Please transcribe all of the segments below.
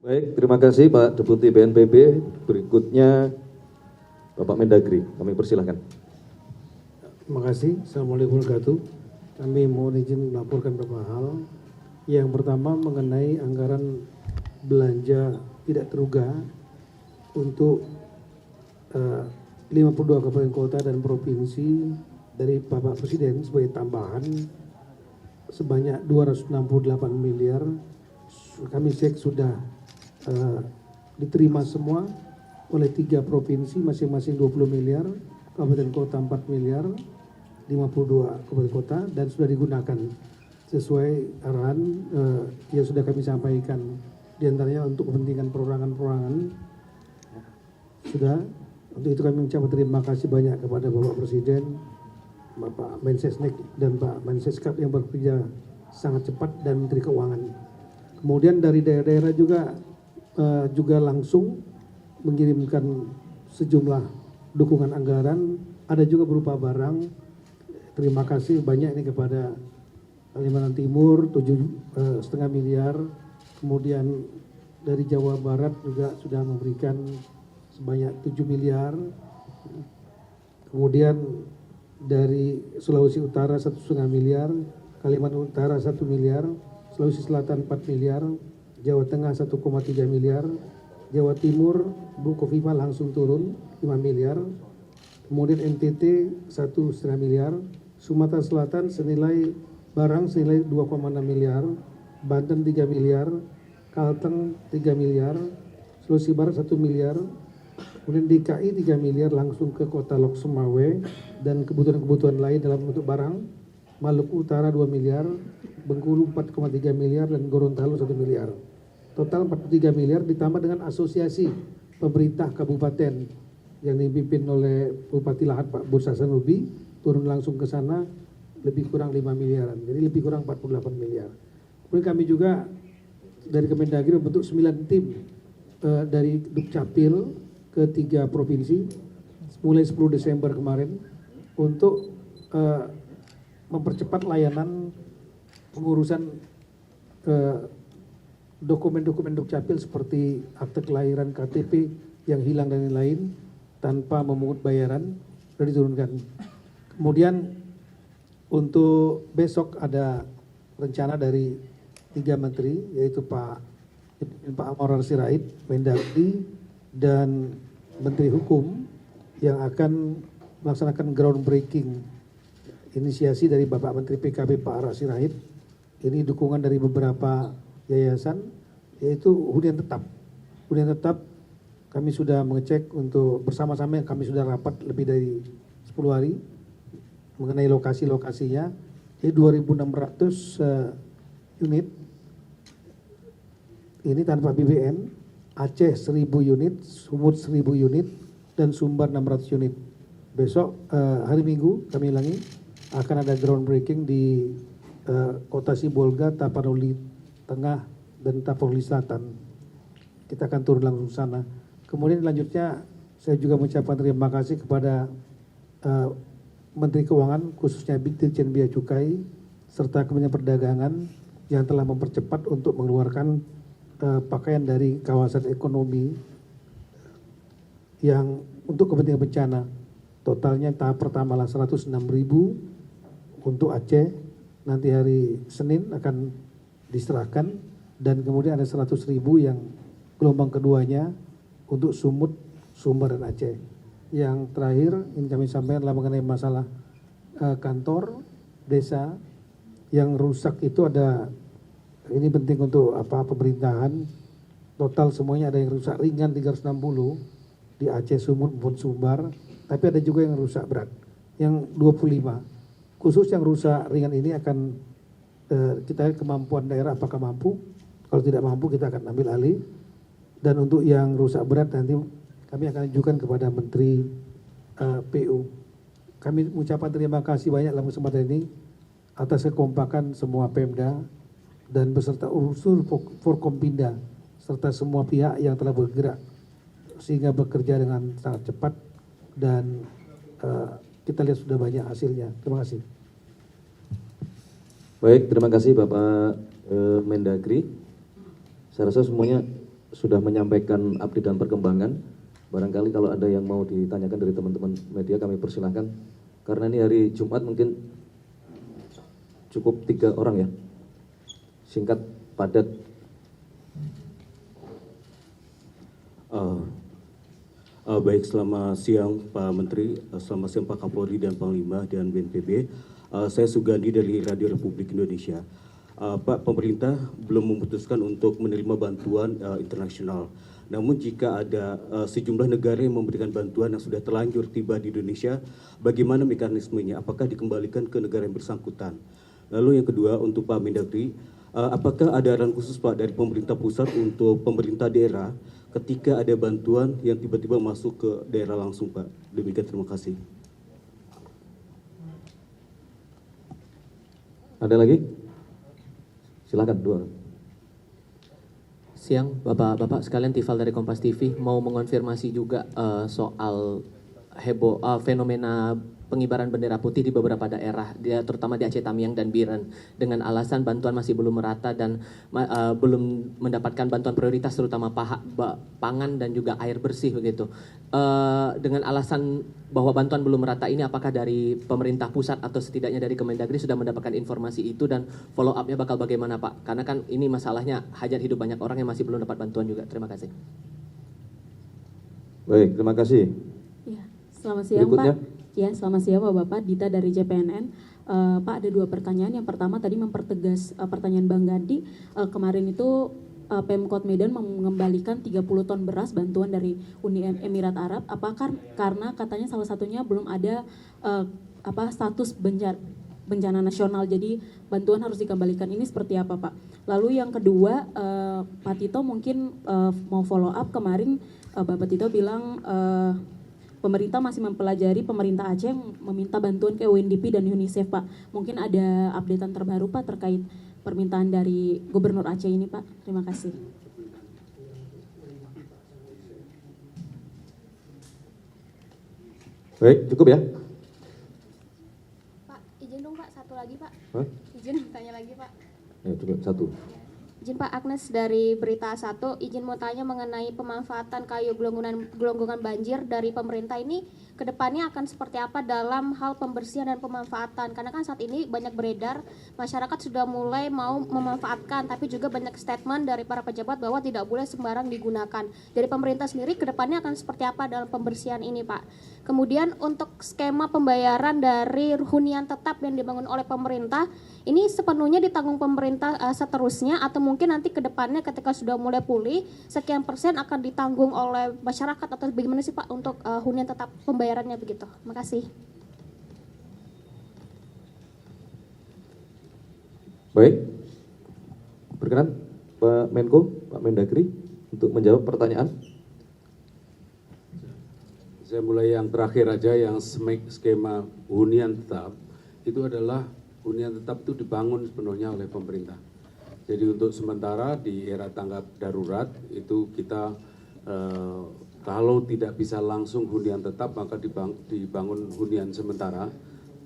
Baik, terima kasih Pak Deputi BNPB. Berikutnya Bapak Mendagri, kami persilahkan. Terima kasih. Assalamualaikum warahmatullahi wabarakatuh. Kami mohon izin melaporkan beberapa hal. Yang pertama mengenai anggaran belanja tidak terduga untuk 52 kabupaten kota dan provinsi dari Bapak Presiden sebagai tambahan sebanyak 268 miliar. Kami cek sudah diterima semua oleh 3 provinsi masing-masing 20 miliar, kabupaten kota 4 miliar, 52 kabupaten kota, dan sudah digunakan sesuai arahan yang sudah kami sampaikan, diantaranya untuk kepentingan perorangan-perorangan. Sudah, untuk itu kami mengucapkan terima kasih banyak kepada Bapak Presiden, Bapak Mensesnek dan Pak Menseskap yang bekerja sangat cepat, dan Menteri Keuangan. Kemudian dari daerah-daerah juga langsung mengirimkan sejumlah dukungan anggaran, ada juga berupa barang. Terima kasih banyak ini kepada Kalimantan Timur 7,5 miliar, kemudian dari Jawa Barat juga sudah memberikan sebanyak 7 miliar, kemudian dari Sulawesi Utara 1,5 miliar, Kalimantan Utara 1 miliar, Sulawesi Selatan 4 miliar, Jawa Tengah 1,3 miliar, Jawa Timur Bu Kofifa langsung turun 5 miliar, kemudian NTT 1,5 miliar, Sumatera Selatan senilai barang senilai 2,6 miliar, Banten 3 miliar, Kalteng 3 miliar, Sulawesi Barat 1 miliar, kemudian DKI 3 miliar langsung ke kota Lok Sumawe dan kebutuhan-kebutuhan lain dalam bentuk barang, Maluku Utara 2 miliar, Bengkulu 4,3 miliar, dan Gorontalo 1 miliar. Total 43 miliar ditambah dengan asosiasi pemerintah kabupaten yang dipimpin oleh Bupati Lahat Pak Bursa Sanubi, turun langsung ke sana lebih kurang 5 miliaran, jadi lebih kurang 48 miliar. Kemudian kami juga dari Kemendagri membentuk 9 tim dari Dukcapil ke 3 provinsi mulai 10 Desember kemarin untuk mempercepat layanan pengurusan dokumen-dokumen Dukcapil seperti akte kelahiran, KTP yang hilang dan lain-lain tanpa memungut bayaran sudah diturunkan. Kemudian untuk besok ada rencana dari 3 menteri, yaitu Pak Amar Sirait, Mendagri, dan Menteri Hukum yang akan melaksanakan groundbreaking inisiasi dari Bapak Menteri PKB Pak Amar Sirait. Ini dukungan dari beberapa yayasan, yaitu hunian tetap. Hunian tetap kami sudah mengecek untuk bersama-sama, kami sudah rapat lebih dari 10 hari mengenai lokasi-lokasinya. Jadi 2.600 unit ini tanpa BBN, Aceh 1.000 unit, Sumut 1.000 unit, dan Sumbar 600 unit. Besok hari Minggu kami ulangi akan ada groundbreaking di Kota Sibolga, Tapanuli Tengah, dan Tapanuli Selatan. Kita akan turun langsung sana. Kemudian selanjutnya saya juga mengucapkan terima kasih kepada Menteri Keuangan, khususnya Dirjen Bea Cukai, serta Kementerian Perdagangan yang telah mempercepat untuk mengeluarkan pakaian dari kawasan ekonomi yang untuk kepentingan bencana. Totalnya tahap pertama lah 106.000 untuk Aceh, nanti hari Senin akan diserahkan, dan kemudian ada 100.000 yang gelombang keduanya untuk Sumut, Sumbar, dan Aceh. Yang terakhir ini kami sampaikan adalah mengenai masalah kantor desa yang rusak. Itu ada, ini penting untuk pemerintahan. Total semuanya ada yang rusak ringan 360 di Aceh, Sumut maupun Sumbar, tapi ada juga yang rusak berat yang 25. Khusus yang rusak ringan ini akan kita lihat kemampuan daerah apakah mampu. Kalau tidak mampu kita akan ambil alih, dan untuk yang rusak berat nanti kami akan ajukan kepada Menteri PU. Kami mengucapkan terima kasih banyak dalam kesempatan ini atas kekompakan semua Pemda dan beserta unsur Forkompinda serta semua pihak yang telah bergerak sehingga bekerja dengan sangat cepat, dan kita lihat sudah banyak hasilnya. Terima kasih. Baik, terima kasih Bapak Mendagri. Saya rasa semuanya sudah menyampaikan update dan perkembangan. Barangkali kalau ada yang mau ditanyakan dari teman-teman media kami persilahkan. Karena ini hari Jumat mungkin cukup 3 orang ya. Singkat, padat. Baik, selamat siang Pak Menteri, selamat siang Pak Kapolri dan Panglima dan BNPB. Saya Sugandi dari Radio Republik Indonesia. Pak, pemerintah belum memutuskan untuk menerima bantuan internasional. Namun jika ada sejumlah negara yang memberikan bantuan yang sudah terlanjur tiba di Indonesia, bagaimana mekanismenya? Apakah dikembalikan ke negara yang bersangkutan? Lalu yang kedua untuk Pak Mendagri, apakah ada arahan khusus Pak dari pemerintah pusat untuk pemerintah daerah ketika ada bantuan yang tiba-tiba masuk ke daerah langsung Pak? Demikian, terima kasih. Ada lagi? Silakan, 2. Siang, Bapak-Bapak sekalian, Tifal dari Kompas TV mau mengonfirmasi juga soal fenomena pengibaran bendera putih di beberapa daerah, terutama di Aceh Tamiang dan Biren, dengan alasan bantuan masih belum merata dan belum mendapatkan bantuan prioritas, terutama pangan dan juga air bersih begitu. Dengan alasan bahwa bantuan belum merata ini, apakah dari pemerintah pusat atau setidaknya dari Kemendagri sudah mendapatkan informasi itu dan follow up-nya bakal bagaimana Pak? Karena kan ini masalahnya hajat hidup banyak orang yang masih belum dapat bantuan juga. Terima kasih. Baik, terima kasih. Ya, selamat siang Berikutnya. Pak. Ya, selamat siang Bapak-Bapak, Dita dari JPNN. Pak, ada 2 pertanyaan. Yang pertama tadi mempertegas pertanyaan Bang Gandhi. Kemarin itu Pemkot Medan mengembalikan 30 ton beras bantuan dari Uni Emirat Arab. Apakah karena katanya salah satunya belum ada status bencana nasional, jadi bantuan harus dikembalikan, ini seperti apa Pak? Lalu yang kedua, Pak Tito mungkin mau follow up. Kemarin Bapak Tito bilang pemerintah masih mempelajari, pemerintah Aceh meminta bantuan ke UNDP dan UNICEF Pak. Mungkin ada updatean terbaru Pak terkait permintaan dari Gubernur Aceh ini Pak. Terima kasih. Baik, cukup ya? Pak, izin dong Pak, satu lagi Pak. Hah? Izin tanya lagi Pak. Ya, cukup 1. Izin Pak, Agnes dari Berita 1, izin mau tanya mengenai pemanfaatan kayu gelonggongan banjir dari pemerintah ini kedepannya akan seperti apa dalam hal pembersihan dan pemanfaatan, karena kan saat ini banyak beredar masyarakat sudah mulai mau memanfaatkan, tapi juga banyak statement dari para pejabat bahwa tidak boleh sembarang digunakan. Dari pemerintah sendiri kedepannya akan seperti apa dalam pembersihan ini Pak? Kemudian untuk skema pembayaran dari hunian tetap yang dibangun oleh pemerintah, ini sepenuhnya ditanggung pemerintah seterusnya, atau mungkin nanti ke depannya ketika sudah mulai pulih, sekian persen akan ditanggung oleh masyarakat, atau bagaimana sih Pak untuk hunian tetap pembayarannya begitu? Makasih. Baik. Berkenan Pak Menko, Pak Mendagri untuk menjawab pertanyaan. Saya mulai yang terakhir aja, yang skema hunian tetap. Itu adalah hunian tetap itu dibangun sepenuhnya oleh pemerintah. Jadi untuk sementara di era tanggap darurat itu kita kalau tidak bisa langsung hunian tetap maka dibangun hunian sementara.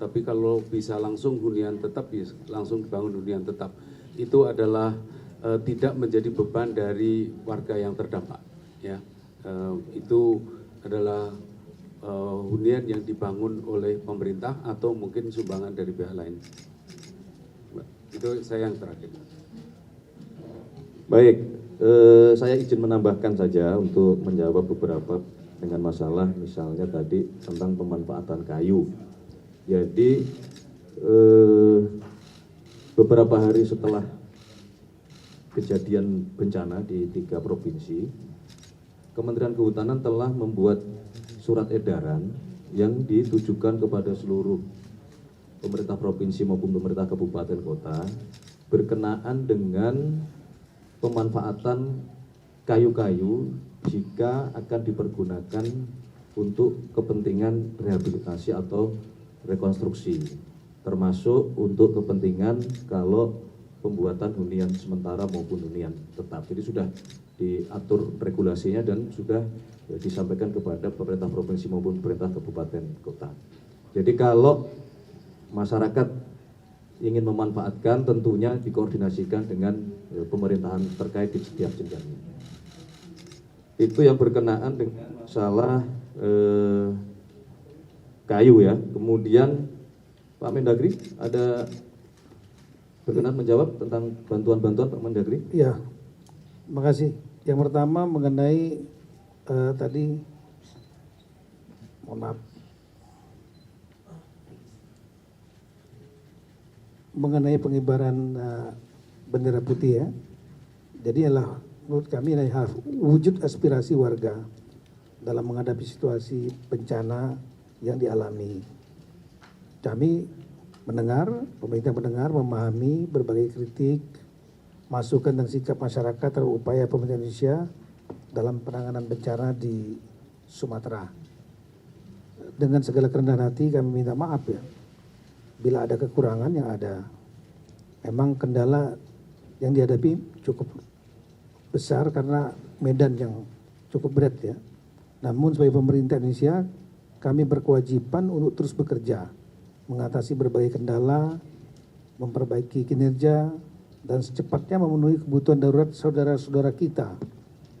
Tapi kalau bisa langsung hunian tetap, langsung dibangun hunian tetap. Itu adalah tidak menjadi beban dari warga yang terdampak. Ya, itu adalah hunian yang dibangun oleh pemerintah atau mungkin sumbangan dari pihak lain. Itu saya yang terakhir. Baik, saya izin menambahkan saja untuk menjawab beberapa dengan masalah misalnya tadi tentang pemanfaatan kayu. Jadi beberapa hari setelah kejadian bencana di 3 provinsi, Kementerian Kehutanan telah membuat surat edaran yang ditujukan kepada seluruh pemerintah provinsi maupun pemerintah kabupaten kota berkenaan dengan pemanfaatan kayu-kayu jika akan dipergunakan untuk kepentingan rehabilitasi atau rekonstruksi, termasuk untuk kepentingan kalau pembuatan hunian sementara maupun hunian tetap. Jadi sudah diatur regulasinya dan sudah disampaikan kepada pemerintah provinsi maupun pemerintah kabupaten kota. Jadi kalau masyarakat ingin memanfaatkan tentunya dikoordinasikan dengan pemerintahan terkait di setiap jenjangnya. itu yang berkenaan dengan masalah kayu ya. Kemudian Pak Mendagri ada berkenan menjawab tentang bantuan-bantuan Pak Mendagri? Ya, makasih. Yang pertama mengenai tadi, mohon maaf, mengenai pengibaran bendera putih ya. Jadi adalah menurut kami adalah wujud aspirasi warga dalam menghadapi situasi bencana yang dialami. Kami mendengar, pemerintah mendengar, memahami berbagai kritik, masukan dan sikap masyarakat terhadap upaya pemerintah Indonesia dalam penanganan bencana di Sumatera. Dengan segala kerendahan hati kami minta maaf ya, bila ada kekurangan yang ada. Memang kendala yang dihadapi cukup besar karena medan yang cukup berat ya. Namun sebagai pemerintah Indonesia, kami berkewajiban untuk terus bekerja, mengatasi berbagai kendala, memperbaiki kinerja, dan secepatnya memenuhi kebutuhan darurat saudara-saudara kita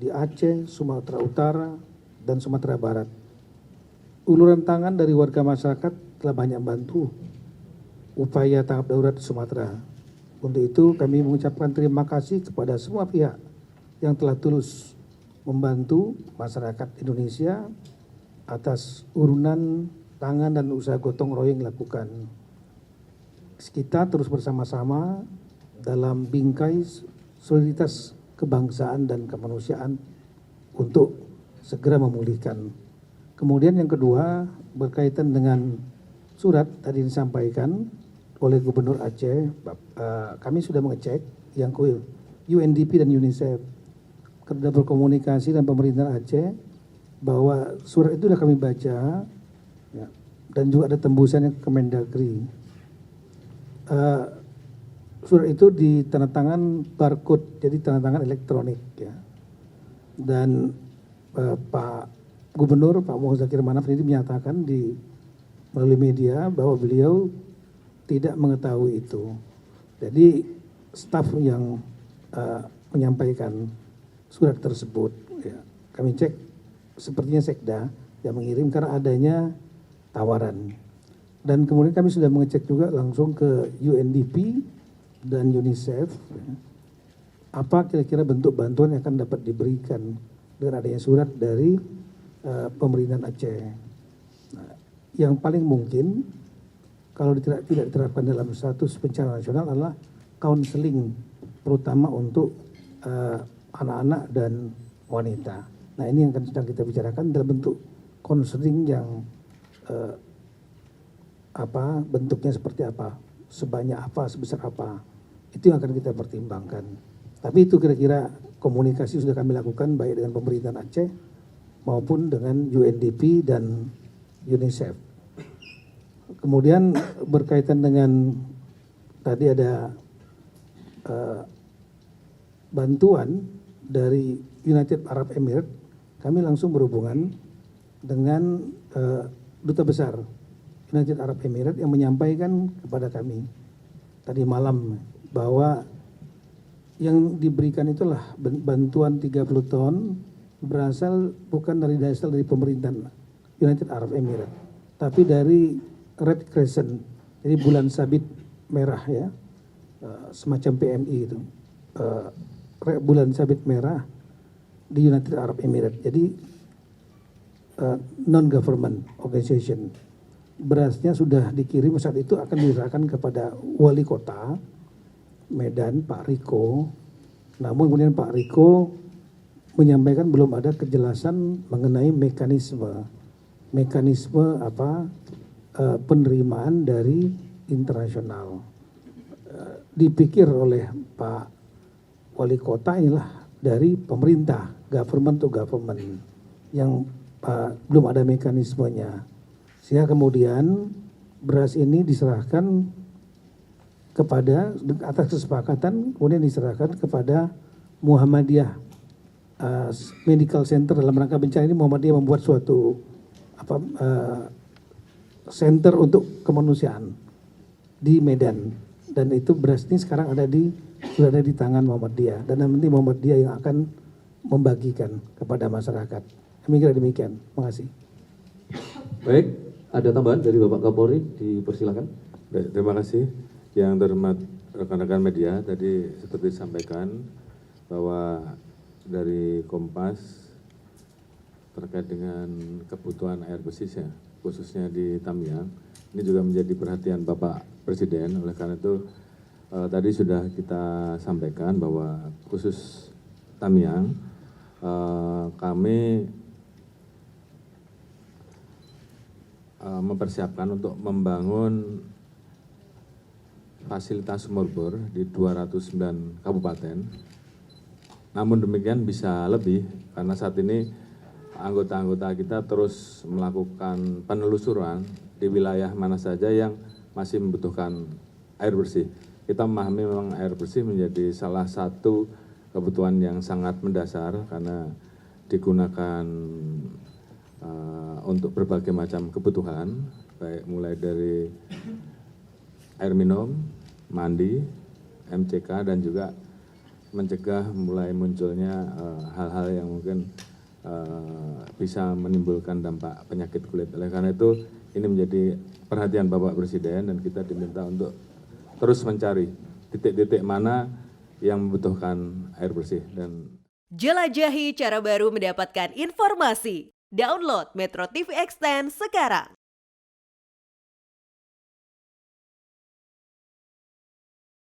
di Aceh, Sumatera Utara, dan Sumatera Barat. Uluran tangan dari warga masyarakat telah banyak bantu upaya tanggap darurat di Sumatera. Untuk itu kami mengucapkan terima kasih kepada semua pihak yang telah tulus membantu masyarakat Indonesia atas urunan tangan dan usaha gotong royong yang dilakukan. Kita terus bersama-sama dalam bingkai soliditas kebangsaan dan kemanusiaan untuk segera memulihkan. Kemudian yang kedua berkaitan dengan surat tadi disampaikan oleh Gubernur Aceh, kami sudah mengecek yang UNDP dan UNICEF, sudah berkomunikasi dengan pemerintah Aceh bahwa surat itu sudah kami baca ya, dan juga ada tembusannya ke Kemendagri. Surat itu ditandatangan barcode, jadi tandatangan elektronik ya. Dan Pak Gubernur Pak Muhammad Zakir Manaf ini menyatakan melalui media bahwa beliau tidak mengetahui itu. Jadi staf yang menyampaikan surat tersebut ya, kami cek sepertinya Sekda yang mengirim karena adanya tawaran. Dan kemudian kami sudah mengecek juga langsung ke UNDP dan UNICEF ya, apa kira-kira bentuk bantuan yang akan dapat diberikan dengan adanya surat dari pemerintahan Aceh. Nah, yang paling mungkin kalau tidak diterapkan dalam status bencana nasional adalah counseling, terutama untuk anak-anak dan wanita. Nah ini yang sedang kita bicarakan dalam bentuk counseling yang bentuknya seperti apa, sebanyak apa, sebesar apa, itu yang akan kita pertimbangkan. Tapi itu kira-kira komunikasi sudah kami lakukan baik dengan pemerintahan Aceh maupun dengan UNDP dan UNICEF. Kemudian berkaitan dengan tadi ada bantuan dari United Arab Emirates, kami langsung berhubungan dengan Duta Besar United Arab Emirates yang menyampaikan kepada kami tadi malam bahwa yang diberikan itulah bantuan 30 ton berasal bukan dari pemerintahan United Arab Emirates, tapi dari Red Crescent, jadi bulan sabit merah ya, semacam PMI itu, bulan sabit merah di United Arab Emirates. Jadi non-government organization. Berasnya sudah dikirim, saat itu akan diserahkan kepada wali kota Medan, Pak Riko. Namun kemudian Pak Riko menyampaikan belum ada kejelasan mengenai mekanisme penerimaan dari internasional. Dipikir oleh Pak Wali Kota inilah dari pemerintah, government to government, yang belum ada mekanismenya. Sehingga kemudian beras ini diserahkan kepada, atas kesepakatan, kemudian diserahkan kepada Muhammadiyah Medical Center. Dalam rangka bencana ini Muhammadiyah membuat suatu center untuk kemanusiaan di Medan, dan itu beras ini sekarang sudah ada di tangan Muhammadiyah, dan nanti Muhammadiyah yang akan membagikan kepada masyarakat. Demikian. Terima kasih. Baik, ada tambahan dari Bapak Kapolri, dipersilakan. Baik, terima kasih. Yang terhormat rekan-rekan media, tadi seperti disampaikan bahwa dari Kompas terkait dengan kebutuhan air bersih ya, khususnya di Tamiang, ini juga menjadi perhatian Bapak Presiden. Oleh karena itu tadi sudah kita sampaikan bahwa khusus Tamiang kami mempersiapkan untuk membangun fasilitas sumur bor di 209 kabupaten. Namun demikian bisa lebih karena saat ini anggota-anggota kita terus melakukan penelusuran di wilayah mana saja yang masih membutuhkan air bersih. Kita memahami memang air bersih menjadi salah satu kebutuhan yang sangat mendasar karena digunakan untuk berbagai macam kebutuhan, baik mulai dari air minum, mandi, MCK, dan juga mencegah mulai munculnya hal-hal yang mungkin bisa menimbulkan dampak penyakit kulit. Oleh karena itu, ini menjadi perhatian Bapak Presiden dan kita diminta untuk terus mencari titik-titik mana yang membutuhkan air bersih. Dan jelajahi cara baru mendapatkan informasi. Download Metro TV Extend sekarang.